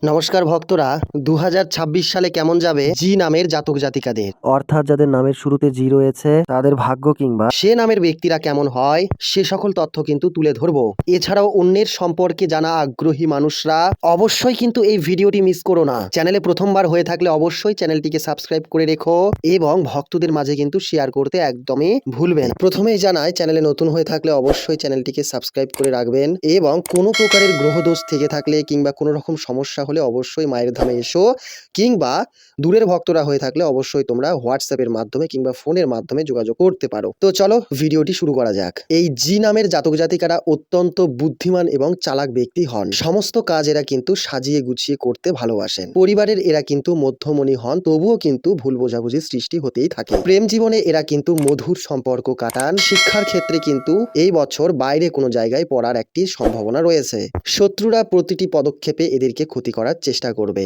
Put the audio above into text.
নমস্কার ভক্তরা, 2026 সালে কেমন যাবে জি নামের জাতক জাতিকাদের। অর্থাৎ যাদের নামের শুরুতে জি রয়েছে তাদের ভাগ্য কিংবা সে নামের ব্যক্তিরা কেমন হয় সে সকল তথ্য কিন্তু তুলে ধরবো। এছাড়াও অন্যের সম্পর্কে জানা আগ্রহী মানুষরা অবশ্যই কিন্তু এই ভিডিওটি মিস করো না। চ্যানেলে প্রথমবার হয়ে থাকলে অবশ্যই চ্যানেলটিকে সাবস্ক্রাইব করে রেখো এবং ভক্তদের মাঝে কিন্তু শেয়ার করতে একদমই ভুলবেন না। প্রথমেই জানাই, চ্যানেলে নতুন হয়ে থাকলে অবশ্যই চ্যানেলটিকে সাবস্ক্রাইব করে রাখবেন এবং কোনো প্রকারের গ্রহদোষ থেকে থাকলে কিংবা কোনো রকম সমস্যা হলে অবশ্যই মায়ের ধামে এসো, কিংবা দূরের ভক্তরা হয়ে থাকলে অবশ্যই তোমরা হোয়াটসঅ্যাপের মাধ্যমে কিংবা ফোনের মাধ্যমে যোগাযোগ করতে পারো। তো চলো ভিডিওটি শুরু করা যাক। এই জি নামের জাতক জাতিকারা অত্যন্ত বুদ্ধিমান এবং চালাক ব্যক্তি হন। সমস্ত কাজ এরা কিন্তু সাজিয়ে গুছিয়ে করতে ভালোবাসেন। পরিবারের এরা কিন্তু মধ্যমণি হন, তবুও কিন্তু ভুল বোঝাবুঝি সৃষ্টি হতেই থাকে। প্রেম জীবনে এরা কিন্তু মধুর সম্পর্ক কাটান। শিক্ষার ক্ষেত্রে কিন্তু এই বছর বাইরে কোনো জায়গায় পড়ার একটি সম্ভাবনা রয়েছে। শত্রুরা প্রতিটি পদক্ষেপে এদেরকে ক্ষতি করার চেষ্টা করবে।